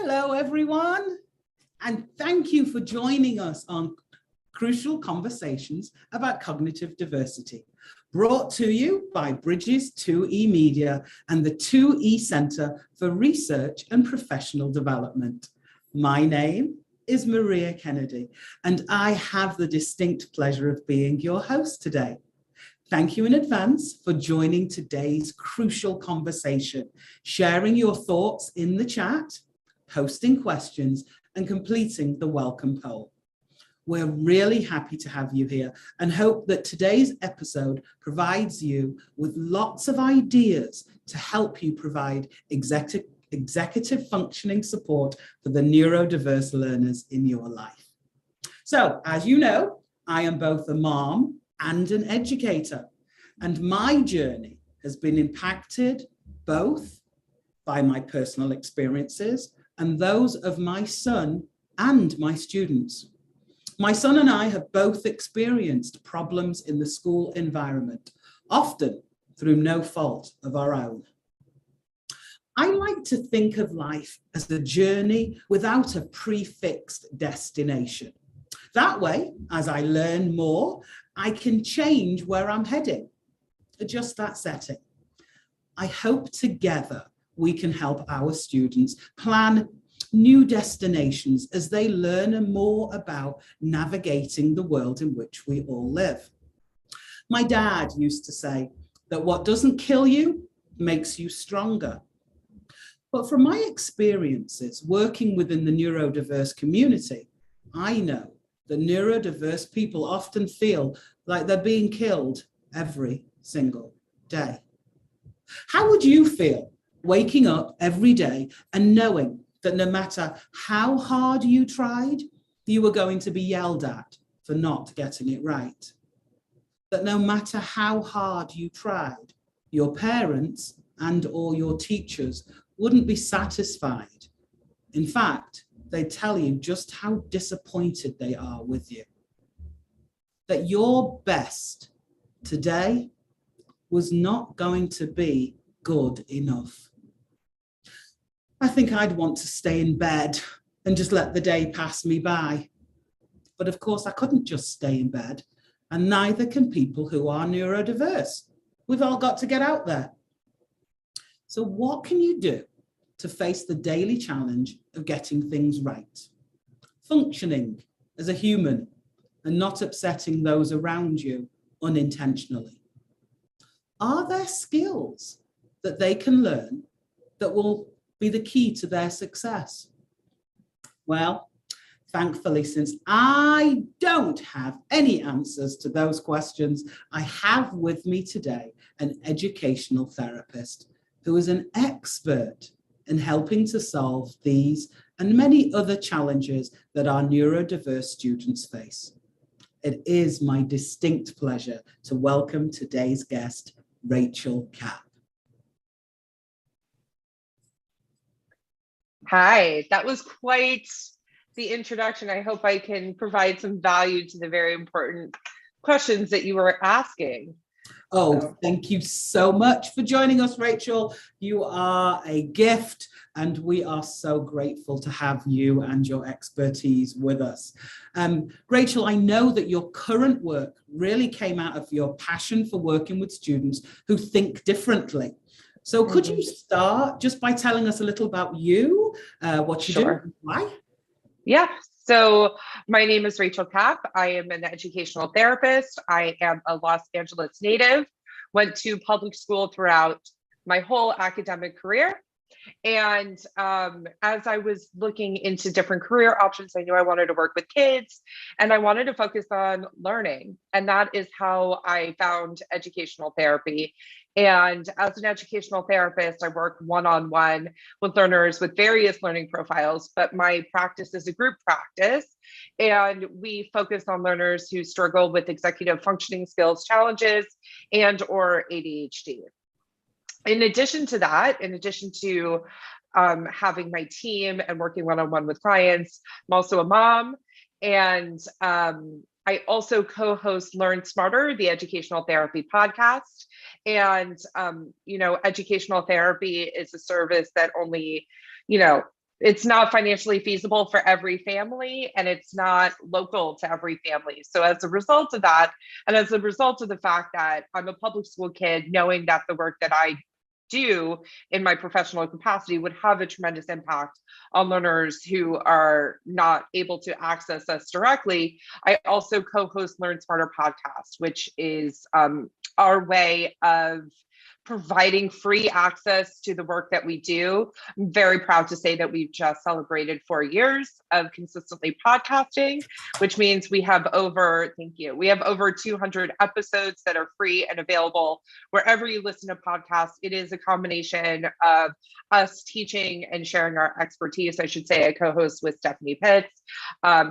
Hello, everyone, and thank you for joining us on Crucial Conversations about Cognitive Diversity, brought to you by Bridges 2E Media and the 2E Centre for Research and Professional Development. My name is Maria Kennedy, and I have the distinct pleasure of being your host today. Thank you in advance for joining today's crucial conversation, sharing your thoughts in the chat, posting questions, and completing the welcome poll. We're really happy to have you here and hope that today's episode provides you with lots of ideas to help you provide executive functioning support for the neurodiverse learners in your life. So, as you know, I am both a mom and an educator, and my journey has been impacted both by my personal experiences and those of my son and my students. My son and I have both experienced problems in the school environment, often through no fault of our own. I like to think of life as a journey without a prefixed destination. That way, as I learn more, I can change where I'm heading, adjust that setting. I hope together we can help our students plan new destinations as they learn more about navigating the world in which we all live. My dad used to say that what doesn't kill you makes you stronger. But from my experiences working within the neurodiverse community, I know that neurodiverse people often feel like they're being killed every single day. How would you feel waking up every day and knowing that no matter how hard you tried, you were going to be yelled at for not getting it right? That no matter how hard you tried, your parents and or your teachers wouldn't be satisfied. In fact, they tell you just how disappointed they are with you. That your best today was not going to be good enough. I think I'd want to stay in bed and just let the day pass me by. But of course, I couldn't just stay in bed, and neither can people who are neurodiverse. We've all got to get out there. So what can you do to face the daily challenge of getting things right? Functioning as a human and not upsetting those around you unintentionally. Are there skills that they can learn that will be the key to their success? Well, thankfully, since I don't have any answers to those questions, I have with me today an educational therapist who is an expert in helping to solve these and many other challenges that our neurodiverse students face. It is my distinct pleasure to welcome today's guest, Rachel Kapp. Hi, that was quite the introduction. I hope I can provide some value to the very important questions that you were asking. Oh, thank you so much for joining us, Rachel. You are a gift, and we are so grateful to have you and your expertise with us. Rachel, I know that your current work really came out of your passion for working with students who think differently. So could you start just by telling us a little about you, what you do, and why? Yeah, so my name is Rachel Kapp. I am an educational therapist. I am a Los Angeles native, went to public school throughout my whole academic career. And as I was looking into different career options, I knew I wanted to work with kids and I wanted to focus on learning. And that is how I found educational therapy. And as an educational therapist, I work one-on-one with learners with various learning profiles, but my practice is a group practice. And we focus on learners who struggle with executive functioning skills challenges and or ADHD. In addition to that, in addition to having my team and working one-on-one with clients, I'm also a mom, and I also co-host Learn Smarter, the educational therapy podcast. And, educational therapy is a service that only, it's not financially feasible for every family, and it's not local to every family. So as a result of that, and as a result of the fact that I'm a public school kid, knowing that the work that I do in my professional capacity would have a tremendous impact on learners who are not able to access us directly, I also co-host Learn Smarter podcast, which is our way of providing free access to the work that we do. I'm very proud to say that we've just celebrated 4 years of consistently podcasting, which means we have over 200 episodes that are free and available wherever you listen to podcasts. It is a combination of us teaching and sharing our expertise. I should say I co-host with Stephanie Pitts,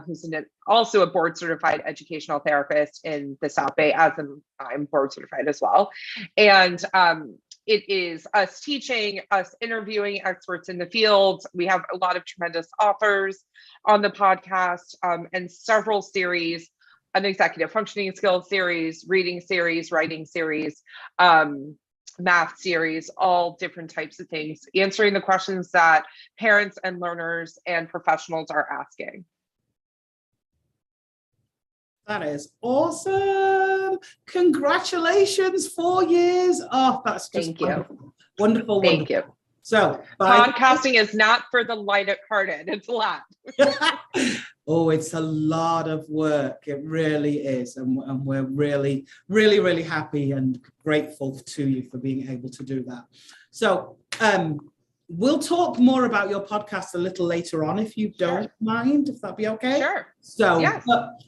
who's also a board certified educational therapist in the South Bay, as I'm board certified as well. And it is us teaching, us interviewing experts in the field. We have a lot of tremendous authors on the podcast, and several series, an executive functioning skills series, reading series, writing series, math series, all different types of things, answering the questions that parents and learners and professionals are asking. That is awesome. Congratulations, 4 years. Oh, that's just Thank you. Wonderful. Wonderful. Thank you. So podcasting is not for the light-hearted. It's a lot. Oh, it's a lot of work. It really is. And we're really, really, really happy and grateful to you for being able to do that. So we'll talk more about your podcast a little later on, if you don't mind, if that'd be okay. Sure. So yes.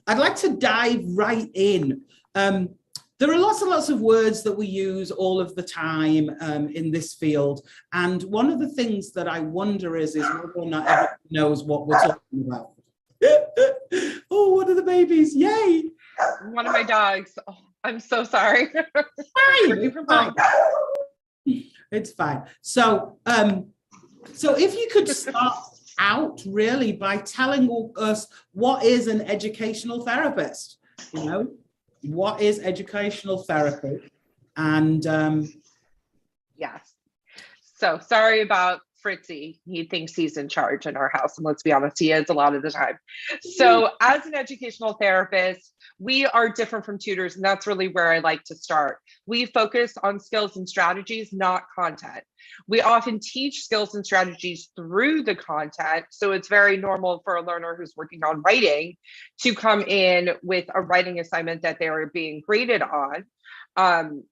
I'd like to dive right in. There are lots and lots of words that we use all of the time in this field. And one of the things that I wonder is whether or not everyone knows what we're talking about. Oh, one of the babies. Yay. One of my dogs. Oh, I'm so sorry. Fine. It's fine. So if you could start out really by telling us what is an educational therapist, what is educational therapy? And yes. So sorry about Fritzy. He thinks he's in charge in our house, and let's be honest, he is a lot of the time. So as an educational therapist, we are different from tutors, and that's really where I like to start. We focus on skills and strategies, not content. We often teach skills and strategies through the content. So it's very normal for a learner who's working on writing to come in with a writing assignment that they are being graded on,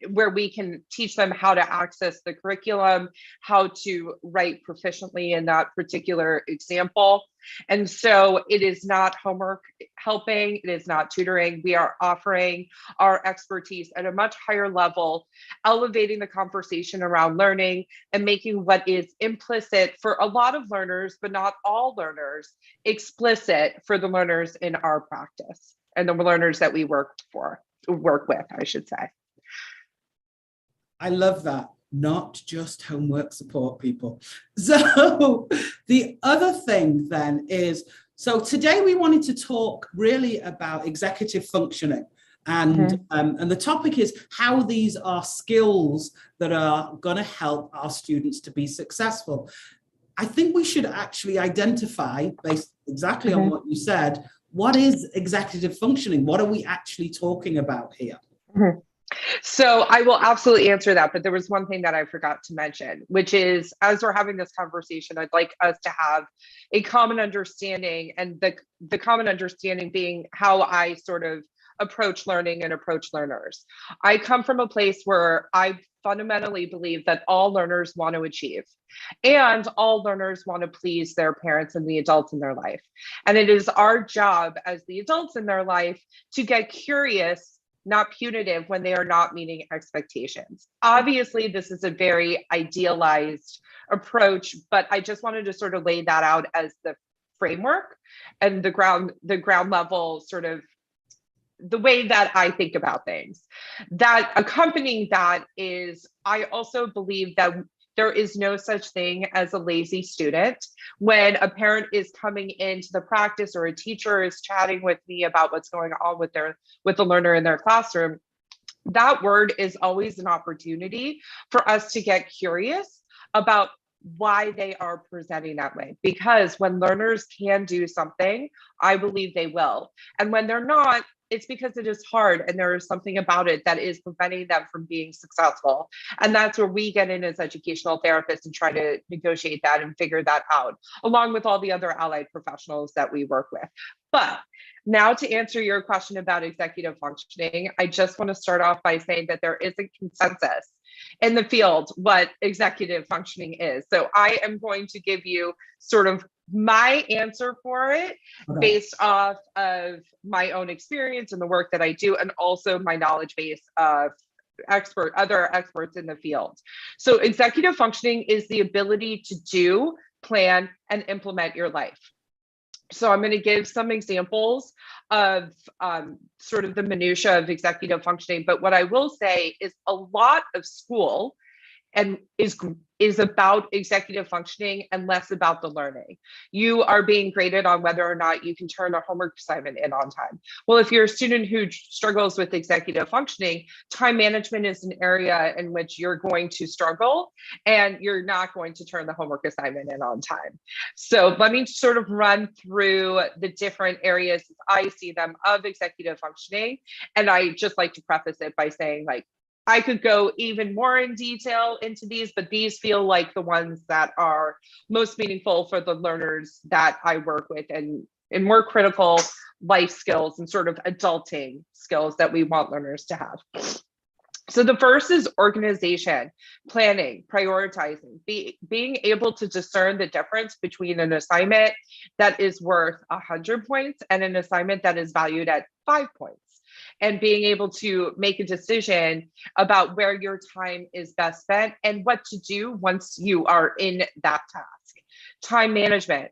where we can teach them how to access the curriculum, how to write proficiently in that particular example. And so it is not homework helping, it is not tutoring. We are offering our expertise at a much higher level, elevating the conversation around learning and making what is implicit for a lot of learners, but not all learners, explicit for the learners in our practice and the learners that we work with, I should say. I love that. Not just homework support, people. So the other thing then is, so today we wanted to talk really about executive functioning. And the topic is how these are skills that are going to help our students to be successful. I think we should actually identify, based exactly on what you said, what is executive functioning? What are we actually talking about here? So I will absolutely answer that, but there was one thing that I forgot to mention, which is, as we're having this conversation, I'd like us to have a common understanding, and the common understanding being how I sort of approach learning and approach learners. I come from a place where I fundamentally believe that all learners want to achieve, and all learners want to please their parents and the adults in their life. And it is our job as the adults in their life to get curious, not punitive, when they are not meeting expectations. Obviously, this is a very idealized approach, but I just wanted to sort of lay that out as the framework and the ground level, sort of the way that I think about things. That accompanying that is, I also believe that there is no such thing as a lazy student. When a parent is coming into the practice, or a teacher is chatting with me about what's going on with the learner in their classroom, that word is always an opportunity for us to get curious about why they are presenting that way. Because when learners can do something, I believe they will. And when they're not, it's because it is hard and there is something about it that is preventing them from being successful. And that's where we get in as educational therapists and try to negotiate that and figure that out, along with all the other allied professionals that we work with. But now, to answer your question about executive functioning, I just want to start off by saying that there is a consensus in the field what executive functioning is. So I am going to give you sort of my answer for it based off of my own experience and the work that I do, and also my knowledge base of other experts in the field. So executive functioning is the ability to do, plan, and implement your life. So I'm going to give some examples of sort of the minutia of executive functioning. But what I will say is a lot of school and is about executive functioning and less about the learning. You are being graded on whether or not you can turn a homework assignment in on time. Well, if you're a student who struggles with executive functioning, time management is an area in which you're going to struggle and you're not going to turn the homework assignment in on time. So let me sort of run through the different areas as I see them of executive functioning. And I just like to preface it by saying, like, I could go even more in detail into these, but these feel like the ones that are most meaningful for the learners that I work with, and more critical life skills and sort of adulting skills that we want learners to have. So the first is organization, planning, prioritizing, being able to discern the difference between an assignment that is worth 100 points and an assignment that is valued at 5 points. And being able to make a decision about where your time is best spent and what to do once you are in that task. Time management.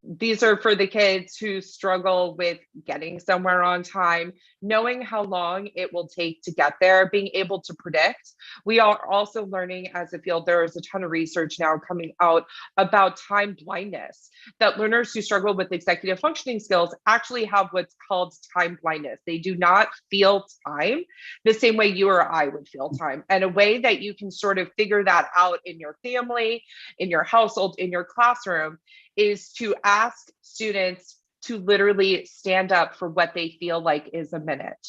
These are for the kids who struggle with getting somewhere on time, knowing how long it will take to get there, being able to predict. We are also learning as a field, there is a ton of research now coming out about time blindness, that learners who struggle with executive functioning skills actually have what's called time blindness. They do not feel time the same way you or I would feel time. And a way that you can sort of figure that out in your family, in your household, in your classroom, is to ask students to literally stand up for what they feel like is a minute.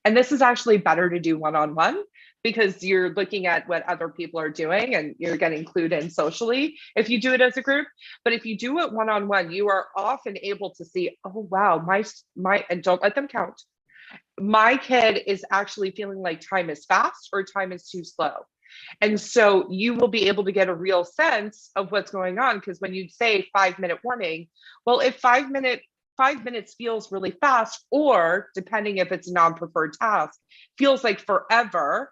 And this is actually better to do one-on-one because you're looking at what other people are doing and you're getting clued in socially if you do it as a group. But if you do it one-on-one, you are often able to see, oh, wow, my, and don't let them count. My kid is actually feeling like time is fast or time is too slow. And so you will be able to get a real sense of what's going on, because when you say 5-minute warning, well, if 5 minutes feels really fast, or depending if it's a non-preferred task, feels like forever,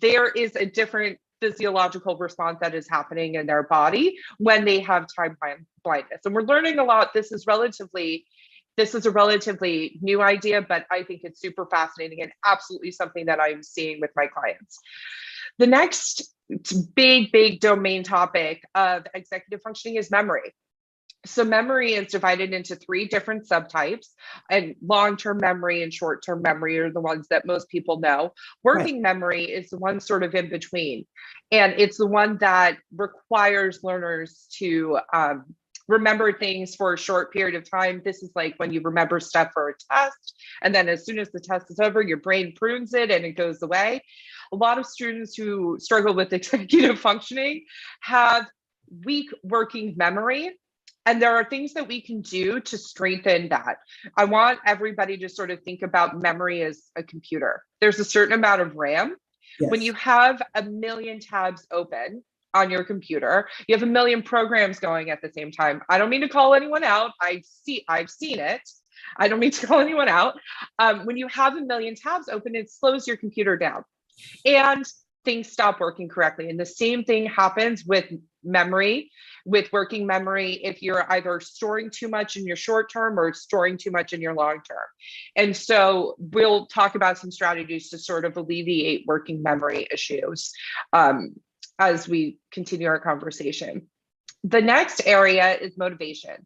there is a different physiological response that is happening in their body when they have time blindness. And we're learning a lot. This is a relatively new idea, but I think it's super fascinating and absolutely something that I'm seeing with my clients. The next big domain topic of executive functioning is memory. So memory is divided into 3 different subtypes, and long-term memory and short-term memory are the ones that most people know. Working memory is the one sort of in between, and it's the one that requires learners to remember things for a short period of time. This is like when you remember stuff for a test, and then as soon as the test is over, your brain prunes it and it goes away. A lot of students who struggle with executive functioning have weak working memory, and there are things that we can do to strengthen that. I want everybody to sort of think about memory as a computer. There's a certain amount of RAM. Yes. When you have a million tabs open on your computer, you have a million programs going at the same time. I don't mean to call anyone out. I've seen it. I don't mean to call anyone out. When you have a million tabs open, it slows your computer down and things stop working correctly. And the same thing happens with memory, with working memory, if you're either storing too much in your short term or storing too much in your long term. And so we'll talk about some strategies to sort of alleviate working memory issues as we continue our conversation. The next area is motivation.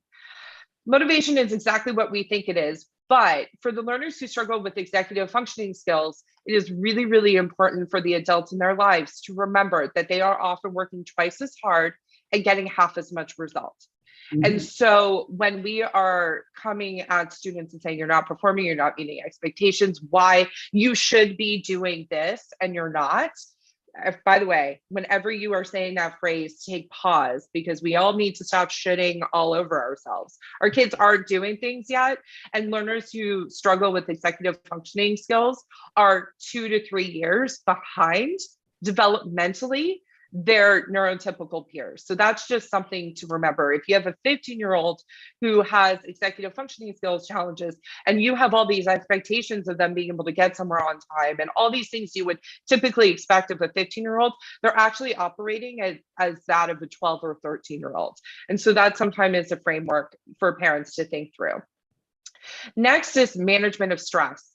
Motivation is exactly what we think it is, but for the learners who struggle with executive functioning skills, it is really, really important for the adults in their lives to remember that they are often working twice as hard and getting half as much result. Mhm. And so when we are coming at students and saying you're not performing, you're not meeting expectations, why you should be doing this and you're not. By the way, whenever you are saying that phrase, take pause, because we all need to stop shitting all over ourselves. Our kids aren't doing things yet, and learners who struggle with executive functioning skills are 2 to 3 years behind developmentally their neurotypical peers. So that's just something to remember. If you have a 15-year-old who has executive functioning skills challenges, and you have all these expectations of them being able to get somewhere on time and all these things you would typically expect of a 15-year-old, they're actually operating as that of a 12 or 13-year-old. And so that sometimes is a framework for parents to think through. Next is management of stress.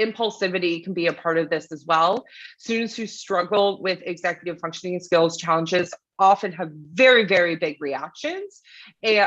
Impulsivity can be a part of this as well. Students who struggle with executive functioning skills challenges often have very, very big reactions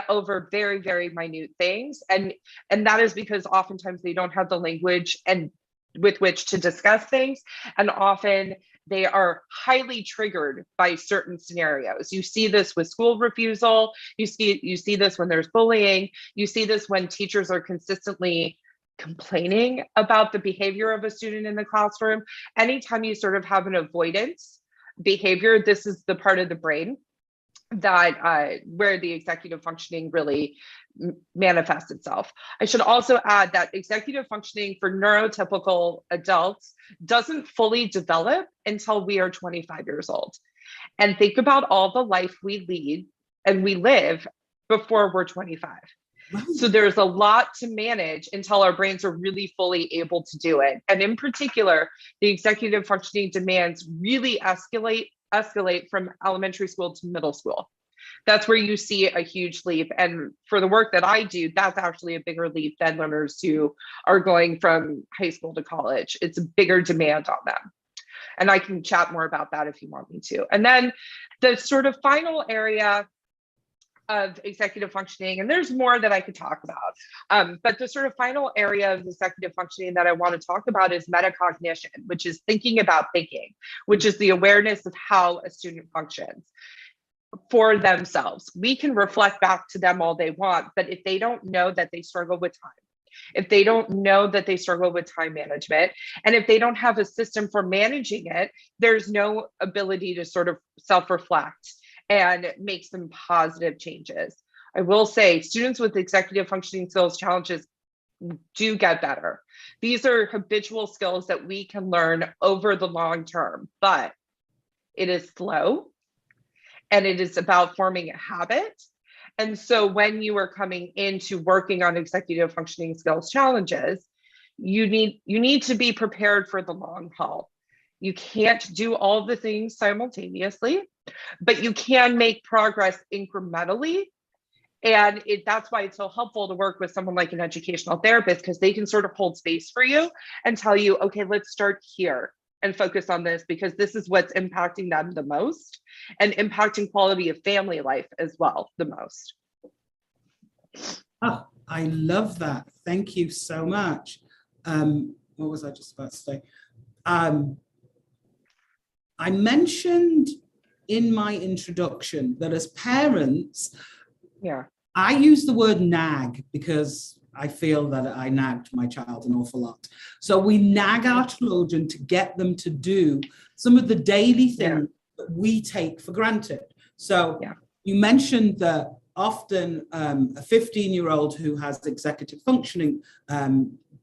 over very, very minute things. And that is because oftentimes they don't have the language and with which to discuss things. And often they are highly triggered by certain scenarios. You see this with school refusal. You see this when there's bullying. You see this when teachers are consistently complaining about the behavior of a student in the classroom. Anytime you sort of have an avoidance behavior, this is the part of the brain that where the executive functioning really manifests itself. I should also add that executive functioning for neurotypical adults doesn't fully develop until we are 25 years old. And think about all the life we lead and we live before we're 25. Right. So there's a lot to manage until our brains are really fully able to do it. And in particular, the executive functioning demands really escalate from elementary school to middle school. That's where you see a huge leap. And for the work that I do, that's actually a bigger leap than learners who are going from high school to college. It's a bigger demand on them. And I can chat more about that if you want me to. And then the sort of final area of executive functioning, and there's more that I could talk about, but the sort of final area of executive functioning that I want to talk about is metacognition, which is thinking about thinking, which is the awareness of how a student functions for themselves. We can reflect back to them all they want, but if they don't know that they struggle with time, if they don't know that they struggle with time management, and if they don't have a system for managing it, there's no ability to sort of self-reflect and make some positive changes. I will say students with executive functioning skills challenges do get better. These are habitual skills that we can learn over the long term, but it is slow and it is about forming a habit. And so when you are coming into working on executive functioning skills challenges, you need to be prepared for the long haul. You can't do all the things simultaneously, but you can make progress incrementally. And that's why it's so helpful to work with someone like an educational therapist, because they can sort of hold space for you and tell you, okay, let's start here and focus on this, because this is what's impacting them the most and impacting quality of family life as well the most. Oh, I love that. Thank you so much. What was I just about to say? I mentioned in my introduction that as parents, I use the word nag because I feel that I nagged my child an awful lot. So we nag our children to get them to do some of the daily things that we take for granted. So you mentioned that often a 15-year-old who has executive functioning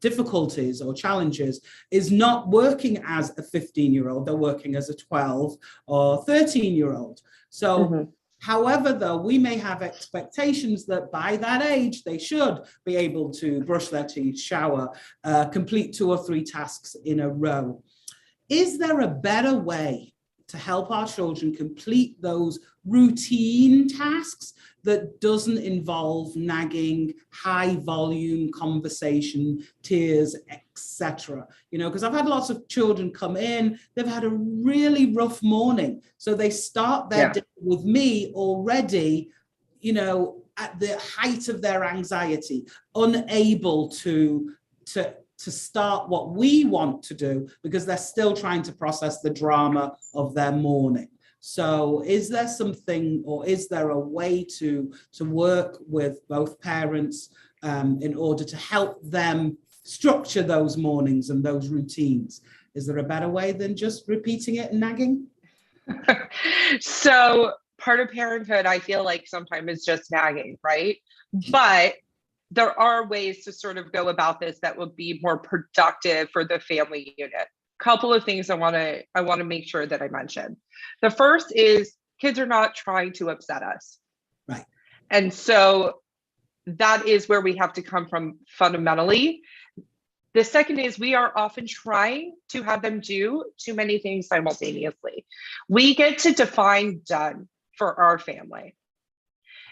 difficulties or challenges is not working as a 15-year-old, they're working as a 12 or 13-year-old. So however, though, we may have expectations that by that age, they should be able to brush their teeth, shower, complete 2 or 3 tasks in a row. Is there a better way to help our children complete those routine tasks that doesn't involve nagging, high volume conversation, tears, etc.? You know, because I've had lots of children come in, they've had a really rough morning. So they start their day with me already, you know, at the height of their anxiety, unable to start what we want to do because they're still trying to process the drama of their morning. So is there something, or is there a way to work with both parents in order to help them structure those mornings and those routines? Is there a better way than just repeating it and nagging? So part of parenthood, I feel like sometimes is just nagging, right? But there are ways to sort of go about this that would be more productive for the family unit. Couple of things I want to make sure that I mention. The first is kids are not trying to upset us. Right. And so that is where we have to come from fundamentally. The second is we are often trying to have them do too many things simultaneously. We get to define done for our family.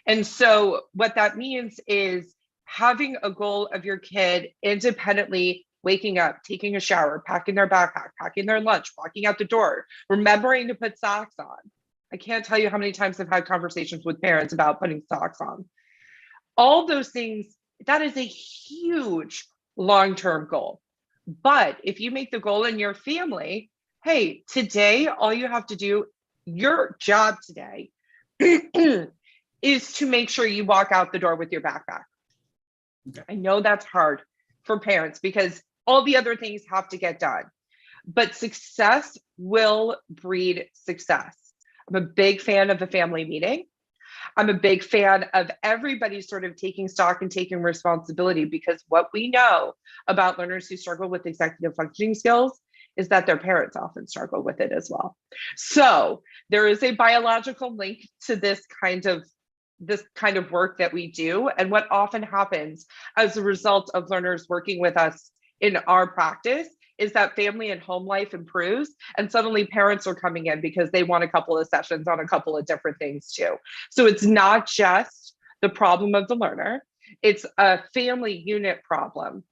And so what that means is having a goal of your kid independently waking up, taking a shower, packing their backpack, packing their lunch, walking out the door, remembering to put socks on. I can't tell you how many times I've had conversations with parents about putting socks on. All those things, that is a huge long-term goal. But if you make the goal in your family, hey, today, all you have to do, your job today is to make sure you walk out the door with your backpack. Okay. I know that's hard for parents because all the other things have to get done, but success will breed success. I'm a big fan of the family meeting. I'm a big fan of everybody sort of taking stock and taking responsibility, because what we know about learners who struggle with executive functioning skills is that their parents often struggle with it as well. So there is a biological link to this kind of work that we do. And what often happens as a result of learners working with us in our practice is that family and home life improves, and suddenly parents are coming in because they want a couple of sessions on a couple of different things too. So it's not just the problem of the learner, it's a family unit problem.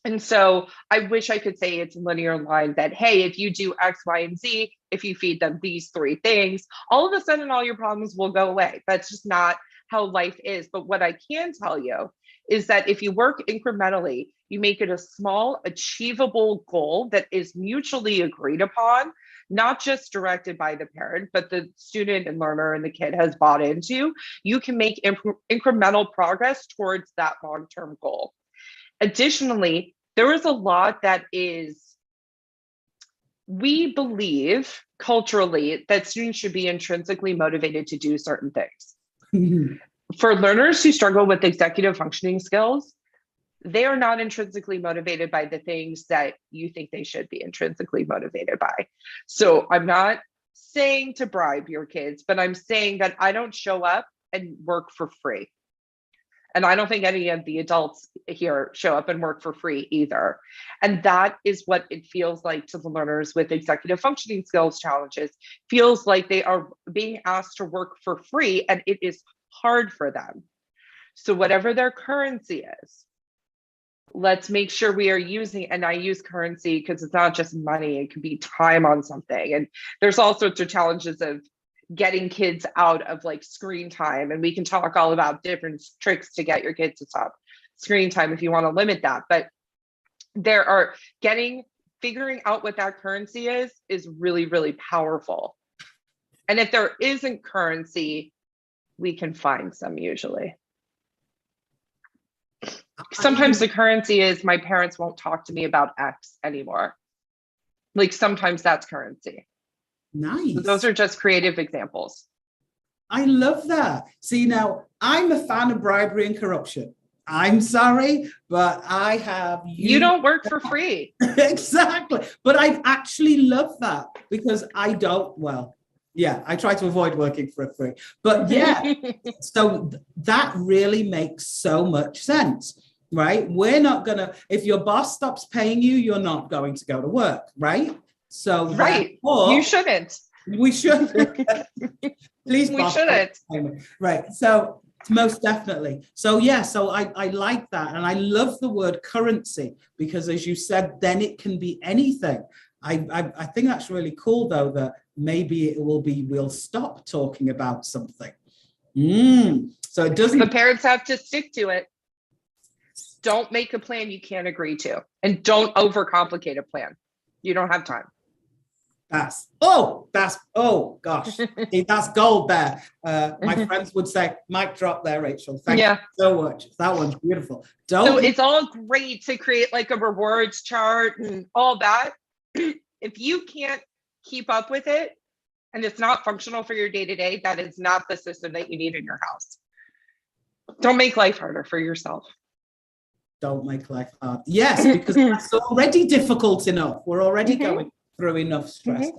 And so I wish I could say it's a linear line that, hey, if you do X, Y, and Z, if you feed them these three things, all of a sudden all your problems will go away. That's just not how life is. But what I can tell you is that if you work incrementally, you make it a small, achievable goal that is mutually agreed upon, not just directed by the parent, but the student and learner and the kid has bought into, you can make incremental progress towards that long-term goal. Additionally, there is a lot that we believe culturally that students should be intrinsically motivated to do certain things. For learners who struggle with executive functioning skills, they are not intrinsically motivated by the things that you think they should be intrinsically motivated by. So I'm not saying to bribe your kids, but I'm saying that I don't show up and work for free. And I don't think any of the adults here show up and work for free either. And that is what it feels like to the learners with executive functioning skills challenges. Feels like they are being asked to work for free, and it is hard for them. So whatever their currency is, let's make sure we are using, and I use currency because it's not just money, it could be time on something. And there's all sorts of challenges of getting kids out of like screen time. And we can talk all about different tricks to get your kids to stop screen time if you want to limit that. But there are figuring out what that currency is really, really powerful. And if there isn't currency, we can find some usually. Sometimes the currency is my parents won't talk to me about X anymore. Like sometimes that's currency. Nice. So those are just creative examples. I love that. See, now I'm a fan of bribery and corruption. I'm sorry, but I have you don't work for free. Exactly. But I actually love that because I don't, well, yeah, I try to avoid working for free. But yeah, so that really makes so much sense, right? We're not going to, if your boss stops paying you, you're not going to go to work, right? So right, you shouldn't. We should. Please, we shouldn't. Right. So most definitely. So yeah, so I like that. And I love the word currency because as you said, then it can be anything. I think that's really cool though, that maybe it will be, we'll stop talking about something. So it doesn't. The parents have to stick to it. Don't make a plan you can't agree to, and don't overcomplicate a plan. You don't have time. Oh gosh, see, that's gold there. My friends would say, mic drop there, Rachel. Thank you so much. That one's beautiful. So it's all great to create like a rewards chart and all that. If you can't keep up with it and it's not functional for your day-to-day, that is not the system that you need in your house. Don't make life harder for yourself. Don't make life hard. Yes, because it's already difficult enough. We're already going through enough stress.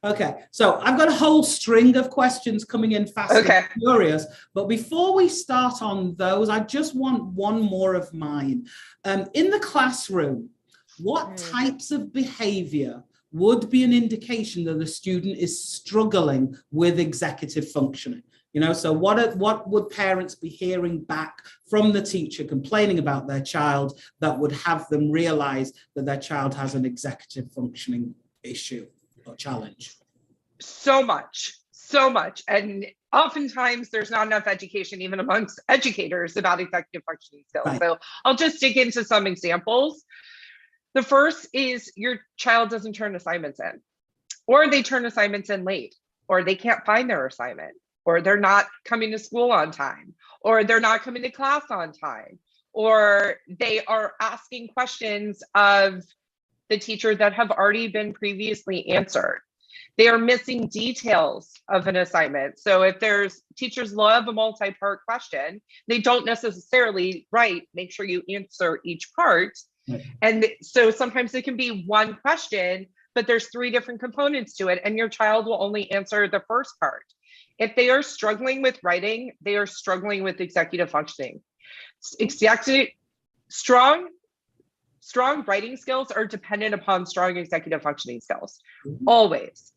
Okay, so I've got a whole string of questions coming in fast and furious, but before we start on those, I just want one more of mine. In the classroom, what types of behavior would be an indication that the student is struggling with executive functioning? You know, so what would parents be hearing back from the teacher complaining about their child that would have them realize that their child has an executive functioning issue or challenge? So much. And oftentimes there's not enough education even amongst educators about executive functioning skills. Right. So I'll just dig into some examples. The first is your child doesn't turn assignments in, or they turn assignments in late, or they can't find their assignment, or they're not coming to school on time, or they're not coming to class on time, or they are asking questions of the teacher that have already been previously answered. They are missing details of an assignment. So if teachers love a multi-part question, they don't necessarily write, make sure you answer each part. Right. And so sometimes it can be one question, but there's 3 different components to it, and your child will only answer the first part. If they are struggling with writing, they are struggling with executive functioning. Strong writing skills are dependent upon strong executive functioning skills, always.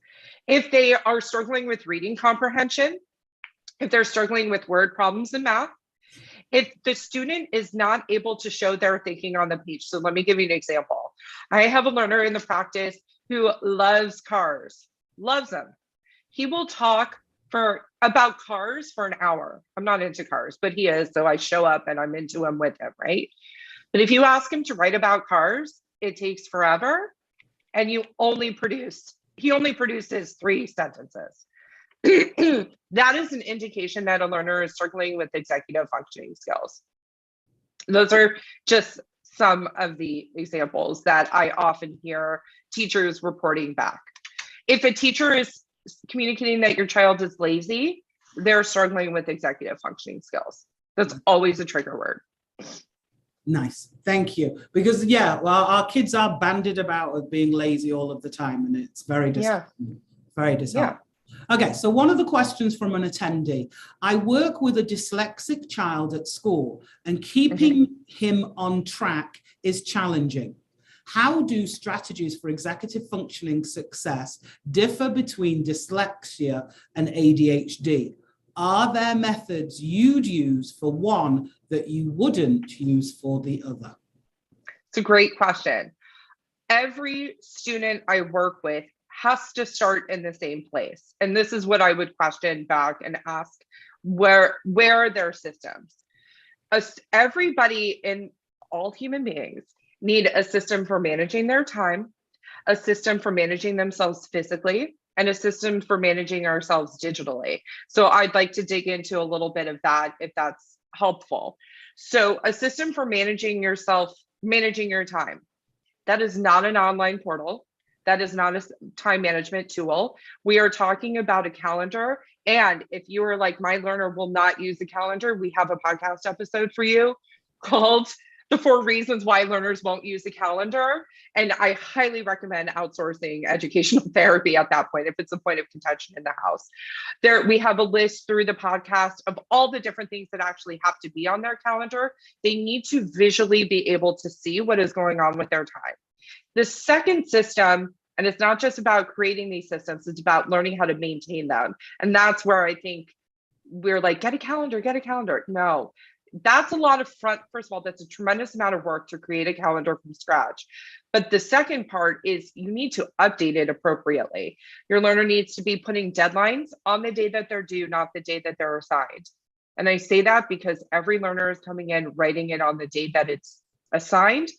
If they are struggling with reading comprehension, if they're struggling with word problems in math, if the student is not able to show their thinking on the page. So let me give you an example. I have a learner in the practice who loves cars, loves them. He will talk about cars for an hour. I'm not into cars, but he is. So I show up and I'm into him with him, right? But if you ask him to write about cars, it takes forever. And he only produces 3 sentences. That is an indication that a learner is struggling with executive functioning skills. Those are just some of the examples that I often hear teachers reporting back. If a teacher is communicating that your child is lazy, they're struggling with executive functioning skills. That's always a trigger word. Nice, thank you. Because our kids are bandied about of being lazy all of the time, and it's very disheartening. Very disheartening. Okay, so one of the questions from an attendee: I work with a dyslexic child at school, and keeping him on track is challenging. How do strategies for executive functioning success differ between dyslexia and ADHD? Are there methods you'd use for one that you wouldn't use for the other? It's a great question. Every student I work with has to start in the same place. And this is what I would question back and ask, where are their systems? Everybody in all human beings need a system for managing their time, a system for managing themselves physically, and a system for managing ourselves digitally. So I'd like to dig into a little bit of that if that's helpful. So a system for managing yourself, managing your time. That is not an online portal. That is not a time management tool. We are talking about a calendar. And if you are like, my learner will not use the calendar, we have a podcast episode for you called The 4 Reasons Why Learners Won't Use the Calendar. And I highly recommend outsourcing educational therapy at that point, if it's a point of contention in the house. We have a list through the podcast of all the different things that actually have to be on their calendar. They need to visually be able to see what is going on with their time. The second system, and it's not just about creating these systems, it's about learning how to maintain them. And that's where I think we're like, get a calendar. No. That's a lot of first of all, that's a tremendous amount of work to create a calendar from scratch. But the second part is you need to update it appropriately. Your learner needs to be putting deadlines on the day that they're due, not the day that they're assigned. And I say that because every learner is coming in, writing it on the day that it's assigned,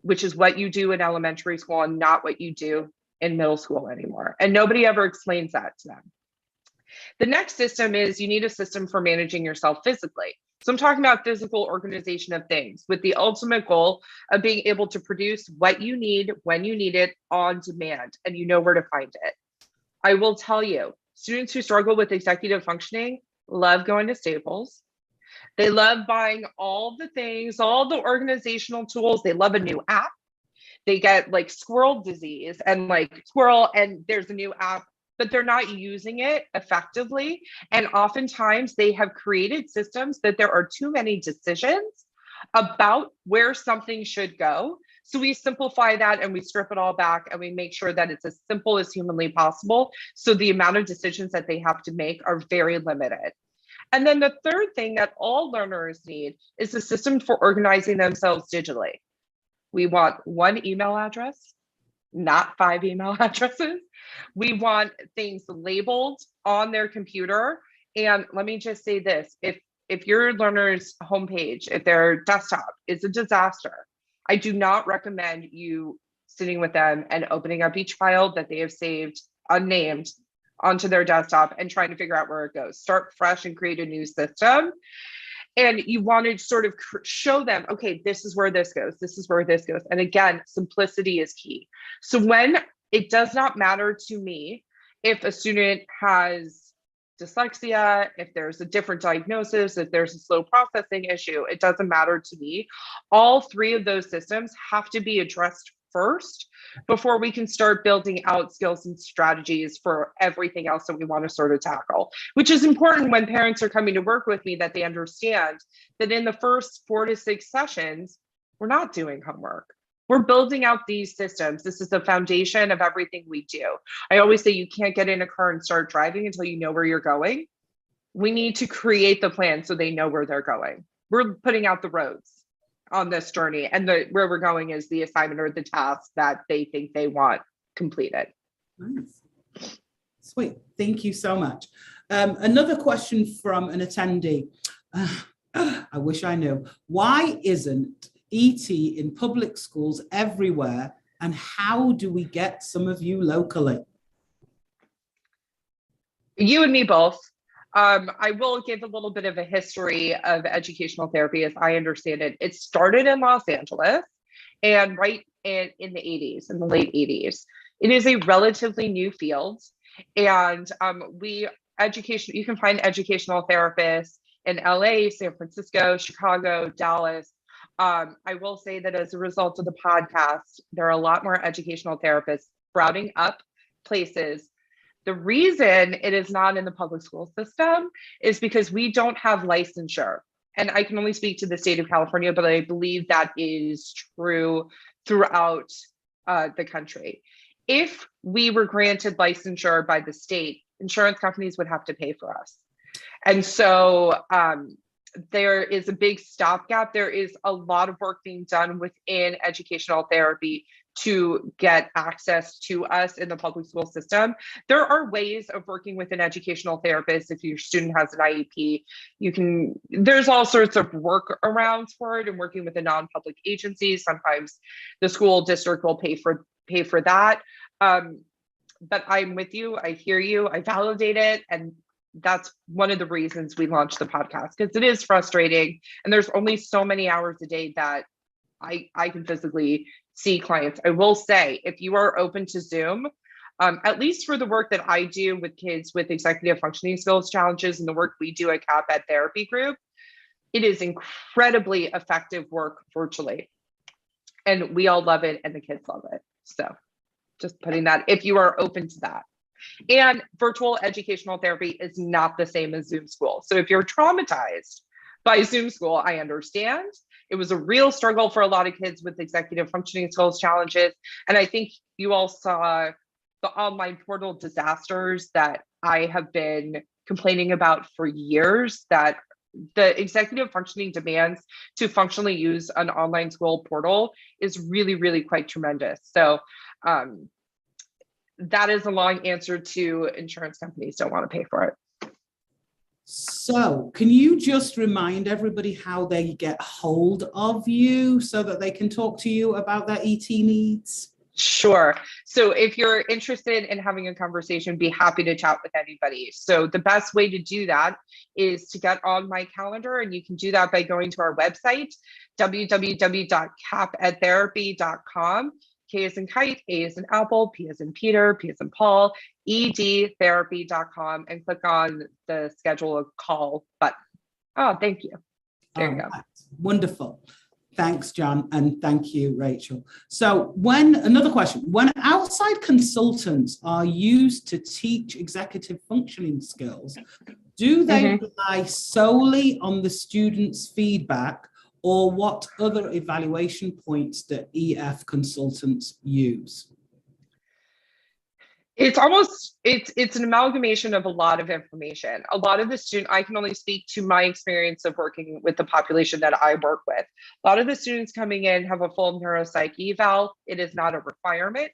which is what you do in elementary school and not what you do in middle school anymore. And nobody ever explains that to them. The next system is you need a system for managing yourself physically. So I'm talking about physical organization of things with the ultimate goal of being able to produce what you need when you need it on demand, and you know where to find it. I will tell you, students who struggle with executive functioning love going to Staples. They love buying all the things, all the organizational tools. They love a new app. They get like squirrel disease and like squirrel, and there's a new app, but they're not using it effectively. And oftentimes they have created systems that there are too many decisions about where something should go. So we simplify that and we strip it all back and we make sure that it's as simple as humanly possible. So the amount of decisions that they have to make are very limited. And then the third thing that all learners need is a system for organizing themselves digitally. We want one email address, not 5 email addresses. We want things labeled on their computer. And let me just say this, if your learner's homepage, if their desktop is a disaster, I do not recommend you sitting with them and opening up each file that they have saved unnamed onto their desktop and trying to figure out where it goes. Start fresh and create a new system. And you want to sort of show them, okay, this is where this goes. This is where this goes. And again, simplicity is key. So when it does not matter to me if a student has dyslexia, if there's a different diagnosis, if there's a slow processing issue, it doesn't matter to me. All 3 of those systems have to be addressed first before we can start building out skills and strategies for everything else that we want to sort of tackle, which is important when parents are coming to work with me, that they understand that in the first 4 to 6 sessions, we're not doing homework. We're building out these systems. This is the foundation of everything we do. I always say you can't get in a car and start driving until you know where you're going. We need to create the plan so they know where they're going. We're putting out the roads on this journey, and where we're going is the assignment or the task that they think they want completed. Nice. Sweet. Thank you so much. Another question from an attendee. I wish I knew. Why isn't ET in public schools everywhere, and how do we get some of you locally? You and me both. I will give a little bit of a history of educational therapy as I understand it. It started in Los Angeles and right in the 80s, in the late 80s. It is a relatively new field, and you can find educational therapists in LA, San Francisco, Chicago, Dallas. I will say that as a result of the podcast, there are a lot more educational therapists sprouting up places. The reason it is not in the public school system is because we don't have licensure. And I can only speak to the state of California, but I believe that is true throughout the country. If we were granted licensure by the state, insurance companies would have to pay for us. And so there is a big stopgap. There is a lot of work being done within educational therapy to get access to us in the public school system. There are ways of working with an educational therapist. If your student has an IEP, there's all sorts of workarounds for it, and working with a non-public agency. Sometimes the school district will pay for that. But I'm with you, I hear you, I validate it. And that's one of the reasons we launched the podcast, because it is frustrating. And there's only so many hours a day that I can physically see clients. I will say, if you are open to Zoom, at least for the work that I do with kids with executive functioning skills challenges and the work we do at Kapp at Therapy Group, it is incredibly effective work virtually. And we all love it and the kids love it. So just putting that, if you are open to that. And virtual educational therapy is not the same as Zoom school. So if you're traumatized by Zoom school, I understand. It was a real struggle for a lot of kids with executive functioning skills challenges. And I think you all saw the online portal disasters that I have been complaining about for years, that the executive functioning demands to functionally use an online school portal is really, really quite tremendous. So that is a long answer to insurance companies don't want to pay for it. So can you just remind everybody how they get hold of you so that they can talk to you about their ET needs? Sure. So if you're interested in having a conversation, be happy to chat with anybody. So the best way to do that is to get on my calendar, and you can do that by going to our website, www.capedtherapy.com. K as in kite, A as in apple, P as in Peter, P as in Paul, edtherapy.com, and click on the schedule a call button. Oh, thank you. There you go. Wonderful. Thanks, John, and thank you, Rachel. So another question, when outside consultants are used to teach executive functioning skills, do they rely solely on the student's feedback, or what other evaluation points do EF consultants use? It's an amalgamation of a lot of information. A lot of the I can only speak to my experience of working with the population that I work with. A lot of the students coming in have a full neuropsych eval. It is not a requirement.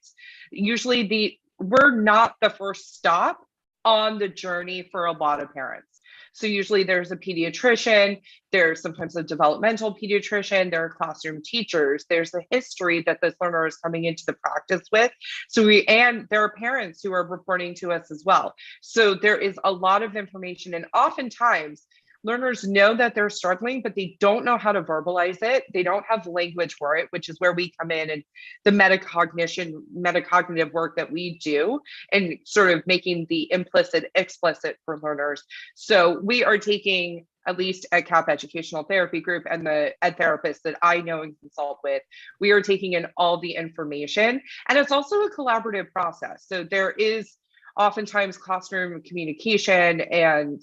Usually we're not the first stop on the journey for a lot of parents. So usually there's a pediatrician, there's sometimes a developmental pediatrician, there are classroom teachers, there's the history that this learner is coming into the practice with. And there are parents who are reporting to us as well. So there is a lot of information, and oftentimes learners know that they're struggling, but they don't know how to verbalize it. They don't have language for it, which is where we come in, and the metacognitive work that we do, and sort of making the implicit explicit for learners. So we are taking, at least at Kapp Educational Therapy Group and the ed therapists that I know and consult with, we are taking in all the information. And it's also a collaborative process. So there is oftentimes classroom communication and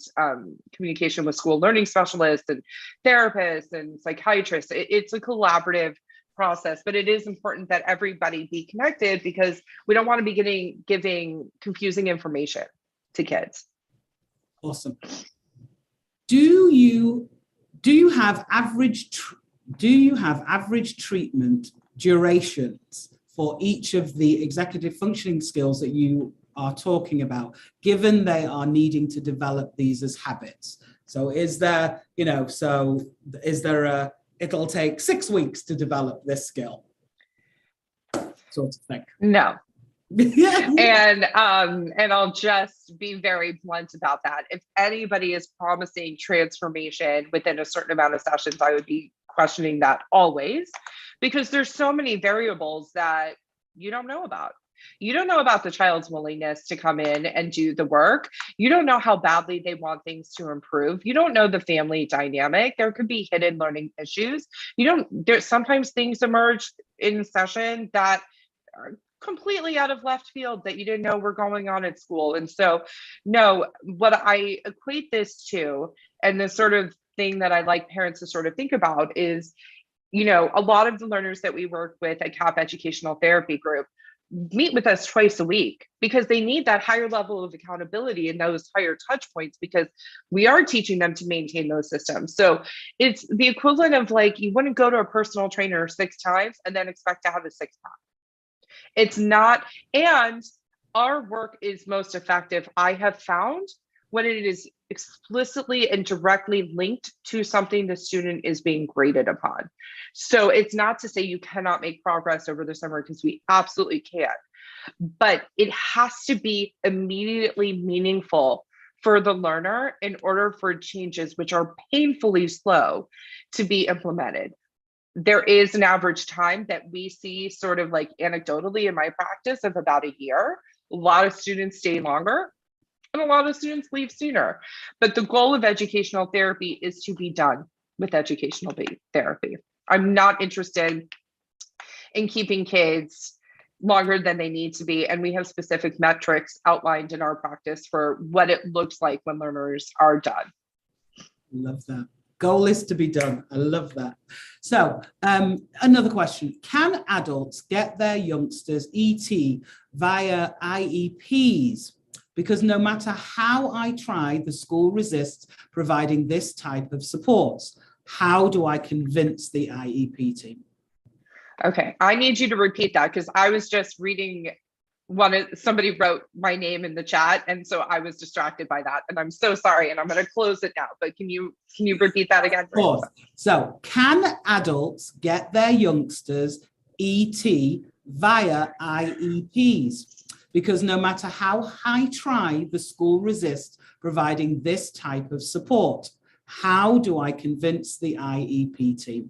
communication with school learning specialists and therapists and psychiatrists. It's a collaborative process, but it is important that everybody be connected, because we don't want to be giving confusing information to kids. Awesome. Do you have average treatment durations for each of the executive functioning skills that you are talking about, given they are needing to develop these as habits? So it'll take 6 weeks to develop this skill, sort of thing? No. And I'll just be very blunt about that. If anybody is promising transformation within a certain amount of sessions, I would be questioning that always, because there's so many variables that you don't know about. You don't know about the child's willingness to come in and do the work. You don't know how badly they want things to improve. You don't know the family dynamic. There could be hidden learning issues. There's sometimes things emerge in session that are completely out of left field that you didn't know were going on at school. And so, no, what I equate this to, and the sort of thing that I like parents to sort of think about is, a lot of the learners that we work with at Kapp Educational Therapy Group meet with us twice a week, because they need that higher level of accountability and those higher touch points, because we are teaching them to maintain those systems. So it's the equivalent of you wouldn't go to a personal trainer 6 times and then expect to have a 6 pack. It's not, and our work is most effective, I have found, when it is explicitly and directly linked to something the student is being graded upon. So it's not to say you cannot make progress over the summer, because we absolutely can, but it has to be immediately meaningful for the learner in order for changes, which are painfully slow, to be implemented. There is an average time that we see, sort of anecdotally in my practice, of about a year. A lot of students stay longer, and a lot of students leave sooner. But the goal of educational therapy is to be done with educational therapy. I'm not interested in keeping kids longer than they need to be. And we have specific metrics outlined in our practice for what it looks like when learners are done. Love that. Goal is to be done. I love that. So another question, can adults get their youngsters ET via IEPs? Because no matter how I try, the school resists providing this type of supports. How do I convince the IEP team? Okay, I need you to repeat that, because I was just reading somebody wrote my name in the chat, and so I was distracted by that, and I'm so sorry, and I'm going to close it now, but can you repeat that again? Of course. So can adults get their youngsters ET via IEPs, because no matter how I try, the school resists providing this type of support. How do I convince the IEP team?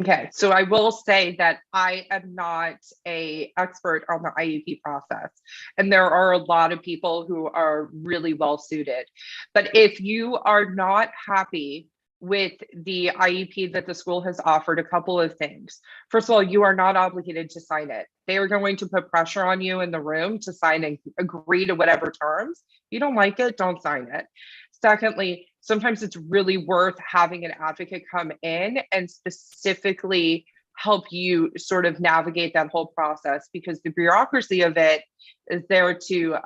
Okay, so I will say that I am not an expert on the IEP process, and there are a lot of people who are really well suited. But if you are not happy with the IEP that the school has offered, a couple of things. First of all, you are not obligated to sign it. They are going to put pressure on you in the room to sign and agree to whatever terms. If you don't like it, don't sign it. Secondly, sometimes it's really worth having an advocate come in and specifically help you sort of navigate that whole process, because the bureaucracy of it is there to,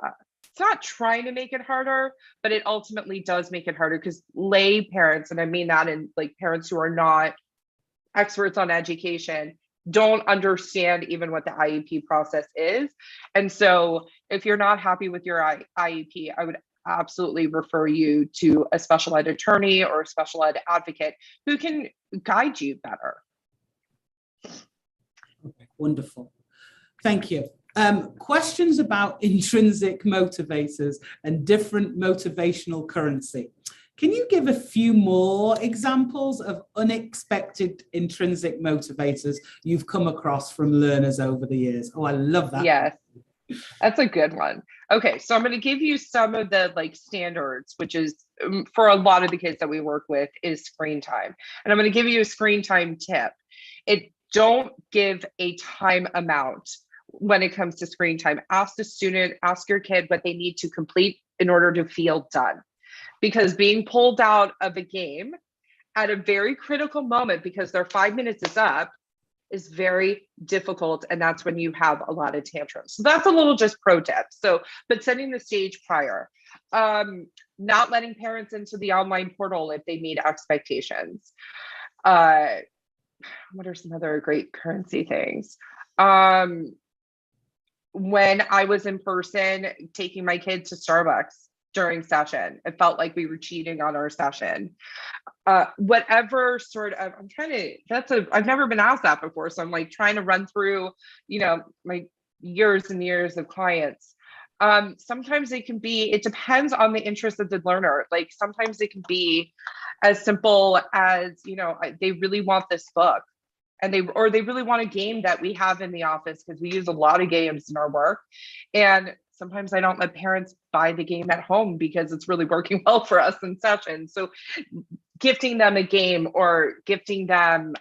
it's not trying to make it harder, but it ultimately does make it harder, because lay parents, and I mean that in like parents who are not experts on education, don't understand even what the IEP process is. And so if you're not happy with your IEP, I would absolutely refer you to a special ed attorney or a special ed advocate who can guide you better. Okay, wonderful. Thank you. Questions about intrinsic motivators and different motivational currency. Can you give a few more examples of unexpected intrinsic motivators you've come across from learners over the years? Oh, I love that. Yes, that's a good one. Okay, so I'm going to give you some of the like standards, which is for a lot of the kids that we work with is screen time. And I'm going to give you a screen time tip. Don't give a time amount when it comes to screen time. Ask the student, ask your kid what they need to complete in order to feel done. Because being pulled out of a game at a very critical moment because their 5 minutes is up is very difficult. And that's when you have a lot of tantrums. So that's a little just pro tip. So, but setting the stage prior, not letting parents into the online portal if they meet expectations. What are some other great currency things? When I was in person, taking my kid to Starbucks during session, it felt like we were cheating on our session. Whatever sort of, I've never been asked that before. So I'm like trying to run through, my years and years of clients. Sometimes it depends on the interest of the learner. Like sometimes it can be as simple as, they really want this book and they really want a game that we have in the office because we use a lot of games in our work. And sometimes I don't let parents buy the game at home because it's really working well for us in session. So gifting them a game or gifting them,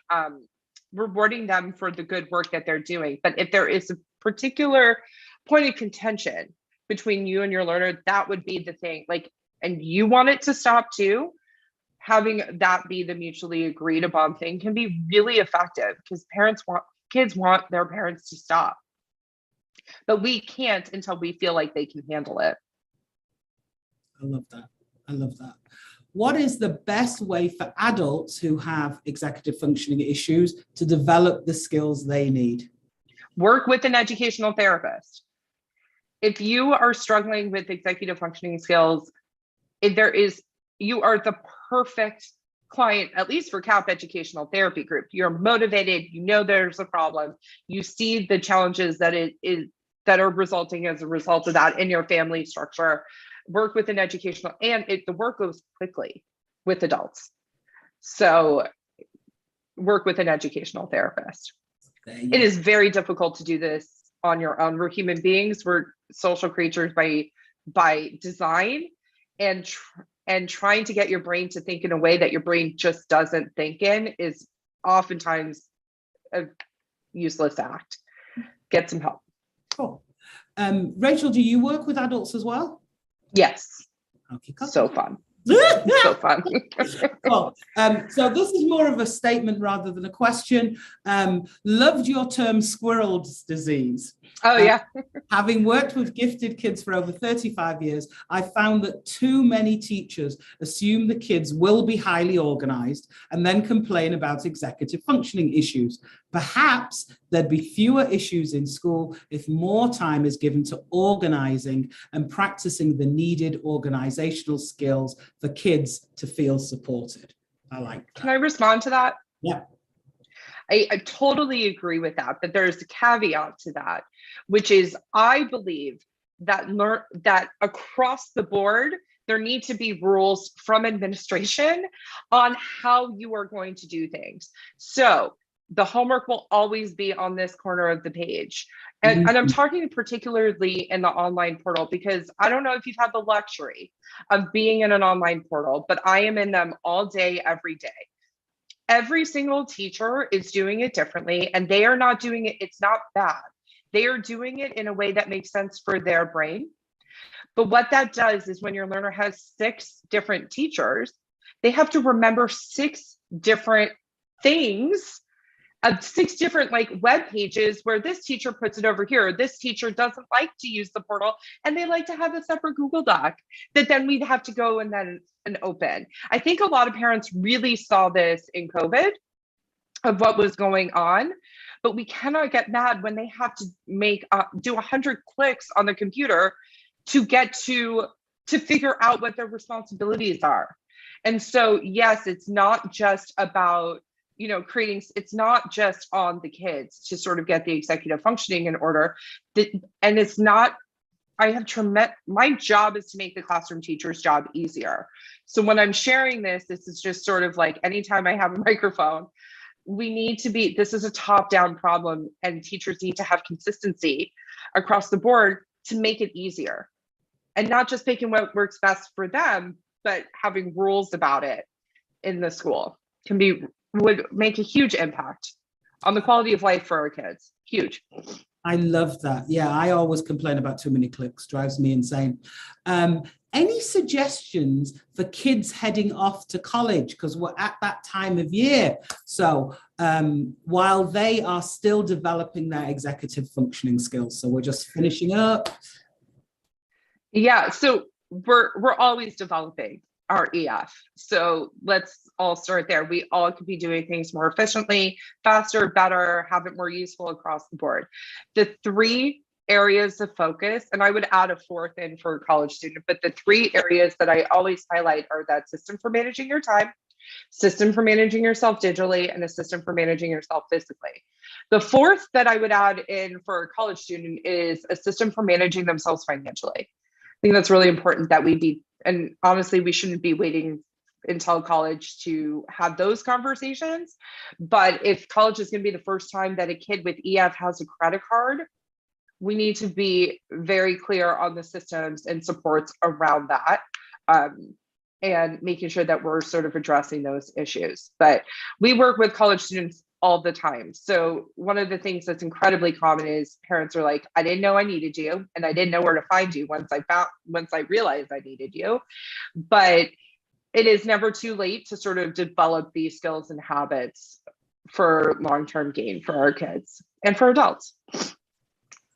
rewarding them for the good work that they're doing. But if there is a particular point of contention between you and your learner, that would be the thing. Like, and you want it to stop too, having that be the mutually agreed upon thing can be really effective because kids want their parents to stop. But we can't until we feel like they can handle it. I love that. I love that. What is the best way for adults who have executive functioning issues to develop the skills they need? Work with an educational therapist. If you are struggling with executive functioning skills, you are the perfect client, at least for Kapp Educational Therapy Group. You're motivated, there's a problem, you see the challenges that are resulting as a result of that in your family structure. Work with an educational, and the work goes quickly with adults. So work with an educational therapist. It is very difficult to do this on your own. We're human beings, we're social creatures by design, and trying to get your brain to think in a way that your brain just doesn't think in is oftentimes a useless act. Get some help. Cool. Rachel, do you work with adults as well? Yes. Okay, so fun. So fun. Cool. So this is more of a statement rather than a question. Loved your term squirrel's disease. Oh, yeah. Having worked with gifted kids for over 35 years, I found that too many teachers assume the kids will be highly organized and then complain about executive functioning issues. Perhaps there'd be fewer issues in school if more time is given to organizing and practicing the needed organizational skills for kids to feel supported. I like that. Can I respond to that? Yeah. I totally agree with that, but there's a caveat to that, which is I believe that that across the board, there need to be rules from administration on how you are going to do things. So the homework will always be on this corner of the page. And I'm talking particularly in the online portal, because I don't know if you've had the luxury of being in an online portal, but I am in them all day, every day. Every single teacher is doing it differently, and they are not doing it, it's not bad. They are doing it in a way that makes sense for their brain. But what that does is when your learner has 6 different teachers, they have to remember 6 different things, 6 different like web pages where this teacher puts it over here. This teacher doesn't like to use the portal and they like to have a separate Google Doc that then we'd have to go and then open. I think a lot of parents really saw this in COVID of what was going on, but we cannot get mad when they have to do 100 clicks on the computer to get to figure out what their responsibilities are. And so, yes, it's not just about, creating, it's not just on the kids to sort of get the executive functioning in order. And it's not, my job is to make the classroom teacher's job easier. So when I'm sharing this is just sort of like, anytime I have a microphone, this is a top-down problem, and teachers need to have consistency across the board to make it easier. And not just picking what works best for them, but having rules about it in the school would make a huge impact on the quality of life for our kids. Huge. I love that. Yeah, I always complain about too many clicks, drives me insane. Any suggestions for kids heading off to college? Because we're at that time of year. So while they are still developing their executive functioning skills, so we're just finishing up. Yeah, so we're always developing our EF. So let's all start there. We all could be doing things more efficiently, faster, better, have it more useful across the board. The 3 areas of focus, and I would add a 4th in for a college student, but the 3 areas that I always highlight are that system for managing your time, system for managing yourself digitally, and a system for managing yourself physically. The 4th that I would add in for a college student is a system for managing themselves financially. I think that's really important that and honestly, we shouldn't be waiting until college to have those conversations. But if college is going to be the first time that a kid with EF has a credit card, we need to be very clear on the systems and supports around that, and making sure that we're sort of addressing those issues. But we work with college students all the time. So one of the things that's incredibly common is parents are like, I didn't know I needed you, and I didn't know where to find you once I realized I needed you. But it is never too late to sort of develop these skills and habits for long-term gain for our kids and for adults.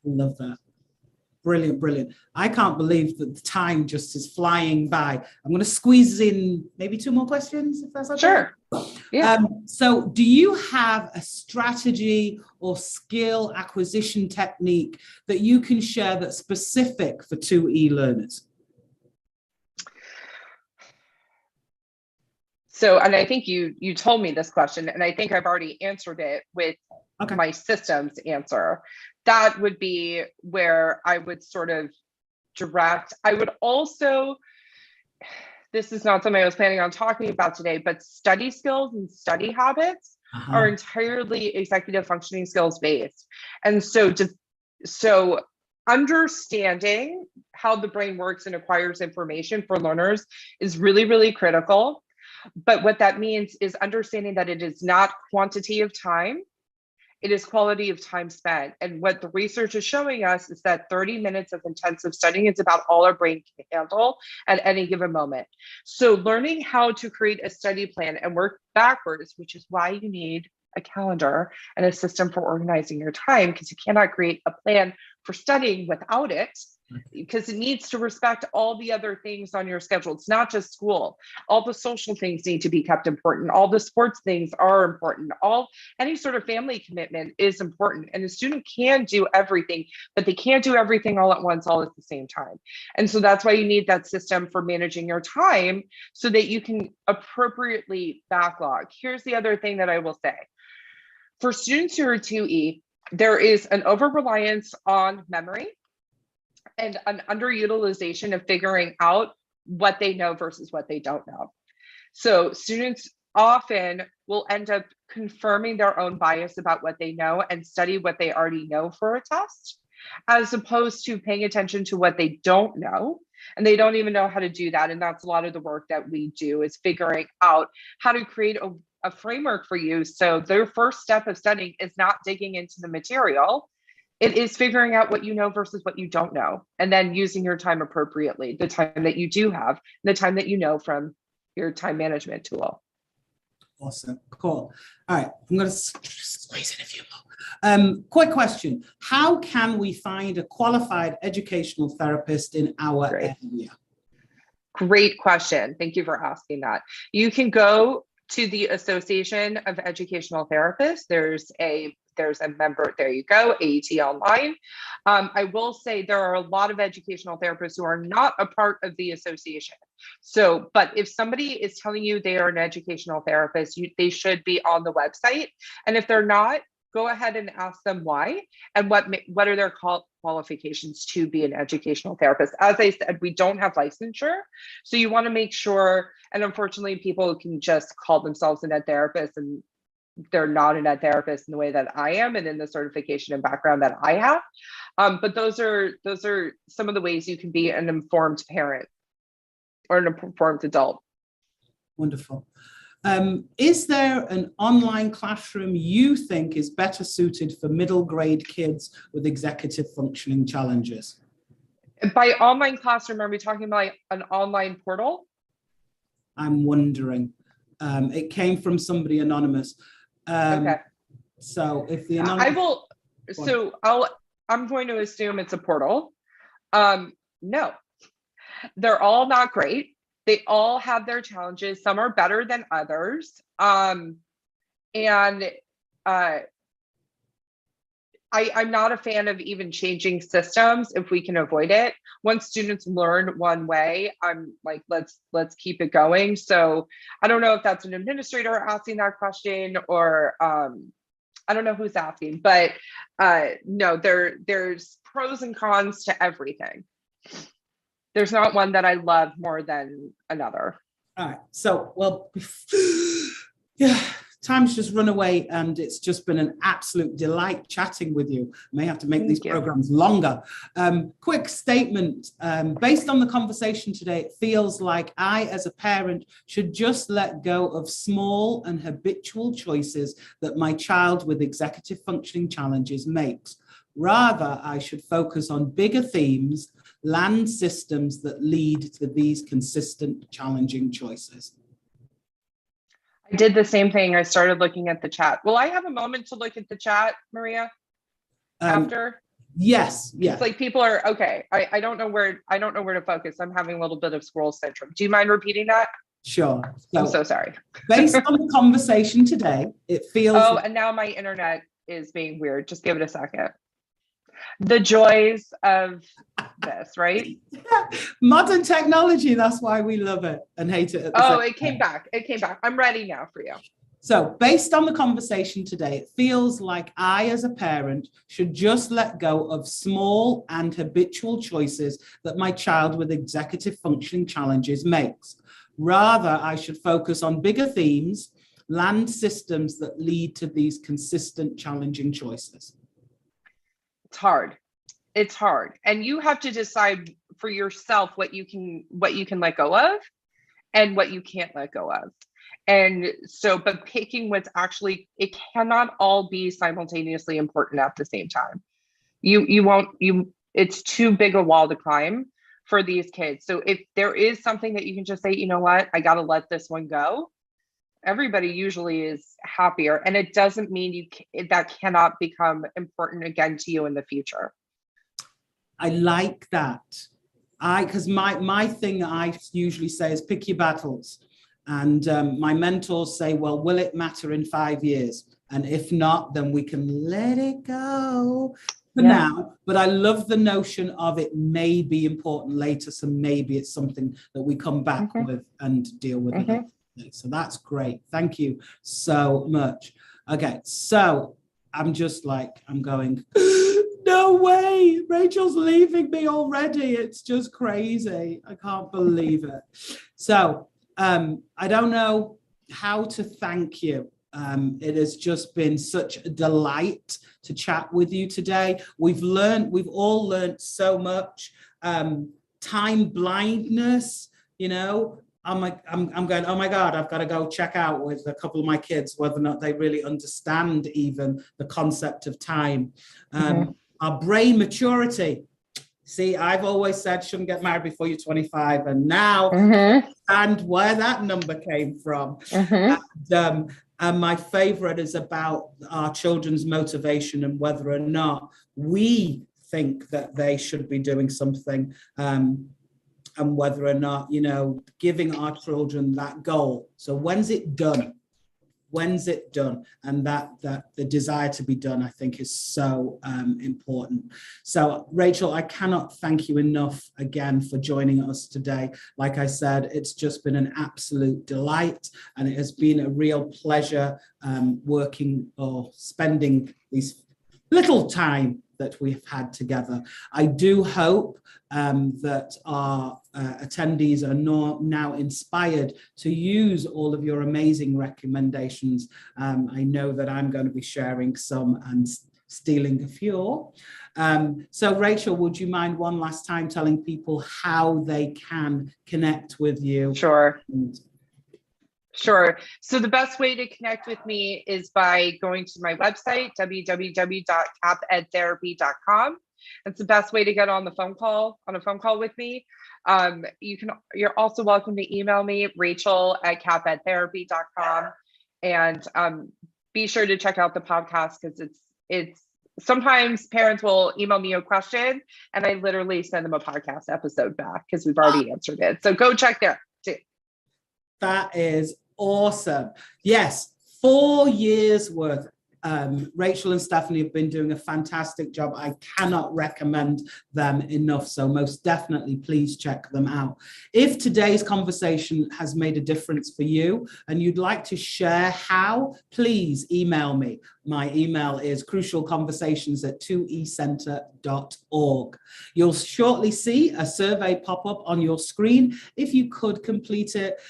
Love that. Brilliant, brilliant. I can't believe that the time just is flying by. I'm going to squeeze in maybe 2 more questions, if that's okay. Sure. Yeah. So do you have a strategy or skill acquisition technique that you can share that's specific for 2E learners? So, and I think you told me this question, and I think I've already answered it with my systems answer. That would be where I would sort of direct. I would also, this is not something I was planning on talking about today, but study skills and study habits are entirely executive functioning skills based. And so understanding how the brain works and acquires information for learners is really, really critical. But what that means is understanding that it is not quantity of time, it is quality of time spent. And what the research is showing us is that 30 minutes of intensive studying is about all our brain can handle at any given moment. So learning how to create a study plan and work backwards, which is why you need a calendar and a system for organizing your time, because you cannot create a plan for studying without it, because it needs to respect all the other things on your schedule. It's not just school. All the social things need to be kept important. All the sports things are important. Any sort of family commitment is important. And a student can do everything, but they can't do everything all at once, all at the same time. And so that's why you need that system for managing your time so that you can appropriately backlog. Here's the other thing that I will say. for students who are 2E, there is an over-reliance on memory and an underutilization of figuring out what they know versus what they don't know. So students often will end up confirming their own bias about what they know and study what they already know for a test, as opposed to paying attention to what they don't know. And they don't even know how to do that. And that's a lot of the work that we do, is figuring out how to create a framework for you. So their first step of studying is not digging into the material. It is figuring out what you know versus what you don't know, and then using your time appropriately, the time that you do have, the time that you know from your time management tool. Awesome. Cool. All right. I'm going to squeeze in a few more. Quick question. How can we find a qualified educational therapist in our area? Great question. Thank you for asking that. You can go to the Association of Educational Therapists. There's a member, there you go, AET Online. I will say there are a lot of educational therapists who are not a part of the association. So, but if somebody is telling you they are an educational therapist, they should be on the website. And if they're not, go ahead and ask them why, and what are their qualifications to be an educational therapist. As I said, we don't have licensure. So you want to make sure, and unfortunately people can just call themselves an ed therapist, and they're not an ed therapist in the way that I am and in the certification and background that I have. But those are some of the ways you can be an informed parent or an informed adult. Wonderful. Is there an online classroom you think is better suited for middle grade kids with executive functioning challenges? By online classroom, are we talking about an online portal? I'm wondering. It came from somebody anonymous. Okay. So if the anonymous... I'm going to assume it's a portal. No, they're all not great. They all have their challenges. Some are better than others. I'm not a fan of even changing systems if we can avoid it. Once students learn one way, I'm like, let's keep it going. So I don't know if that's an administrator asking that question, or I don't know who's asking, but no, there's pros and cons to everything. There's not one that I love more than another. All right. So, well, yeah, time's just run away, and it's just been an absolute delight chatting with you. May have to make these programs longer. Quick statement. Based on the conversation today, it feels like I, as a parent, should just let go of small and habitual choices that my child with executive functioning challenges makes. Rather, I should focus on bigger themes, land systems that lead to these consistent, challenging choices. I did the same thing. I started looking at the chat. Will I have a moment to look at the chat, Maria? After? Yes. It's like people are okay. I don't know where to focus. I'm having a little bit of squirrel syndrome. Do you mind repeating that? Sure. I'm so sorry. Based on the conversation today, it feels... Oh, and now my internet is being weird. Just give it a second. The joys of this, right? Modern technology, that's why we love it and hate it. It came back. I'm ready now for you. So based on the conversation today, it feels like I, as a parent, should just let go of small and habitual choices that my child with executive functioning challenges makes. Rather, I should focus on bigger themes, land systems that lead to these consistent, challenging choices. It's hard. And you have to decide for yourself what you can let go of and what you can't let go of. And so, but picking what's actually, it cannot all be simultaneously important at the same time. It's too big a wall to climb for these kids. So if there is something that you can just say, you know what, I got to let this one go, everybody usually is happier. And it doesn't mean that cannot become important again to you in the future. I like that. Because my thing I usually say is pick your battles. And my mentors say, well, will it matter in 5 years? And if not, then we can let it go for now. But I love the notion of it may be important later. So maybe it's something that we come back with and deal with it. So that's great. Thank you so much. Okay, so I'm just like, I'm going, no way, Rachel's leaving me already. It's just crazy. I can't believe it. So I don't know how to thank you. It has just been such a delight to chat with you today. We've all learned so much. Time blindness, you know, I'm going, oh my God, I've got to go check out with a couple of my kids whether or not they really understand even the concept of time. Our brain maturity. See, I've always said shouldn't get married before you're 25, and now and where that number came from. And my favorite is about our children's motivation and whether or not we think that they should be doing something, and whether or not, you know, giving our children that goal. So when's it done? When's it done? And that the desire to be done, I think, is so important. So Rachel, I cannot thank you enough again for joining us today. Like I said, it's just been an absolute delight, and it has been a real pleasure working or spending these little time that we've had together. I do hope that our attendees are now inspired to use all of your amazing recommendations. I know that I'm going to be sharing some and stealing a few. So Rachel, would you mind one last time telling people how they can connect with you? Sure. Sure. So the best way to connect with me is by going to my website, www.kappedtherapy.com. That's the best way to get on a phone call with me. You're also welcome to email me, Rachel@kappedtherapy.com. And be sure to check out the podcast, because it's sometimes parents will email me a question and I literally send them a podcast episode back because we've already answered it. So go check there too. That is awesome. Yes, 4 years worth. Rachel and Stephanie have been doing a fantastic job. I cannot recommend them enough. So most definitely, please check them out. If today's conversation has made a difference for you and you'd like to share how, please email me. My email is crucialconversations@2ecenter.org. You'll shortly see a survey pop up on your screen. If you could complete it,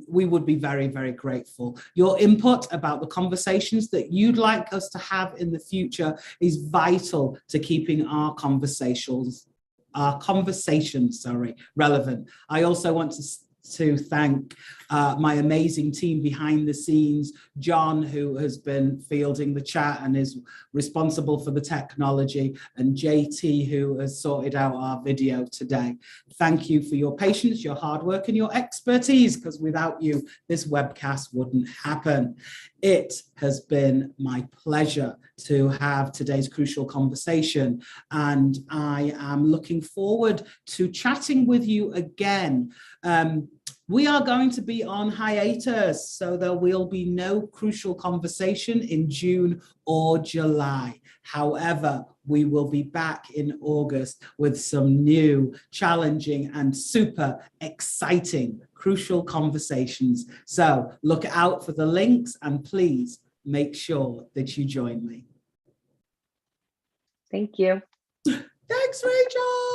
we would be very, very grateful. Your input about the conversations that you'd like us to have in the future is vital to keeping our conversations relevant. I also want to thank my amazing team behind the scenes, John, who has been fielding the chat and is responsible for the technology, and JT, who has sorted out our video today. Thank you for your patience, your hard work, and your expertise, because without you, this webcast wouldn't happen. It has been my pleasure to have today's crucial conversation, and I am looking forward to chatting with you again. We are going to be on hiatus, so there will be no crucial conversation in June or July. However, we will be back in August with some new, challenging, and super exciting crucial conversations. So look out for the links, and please make sure that you join me. Thank you. Thanks, Rachel.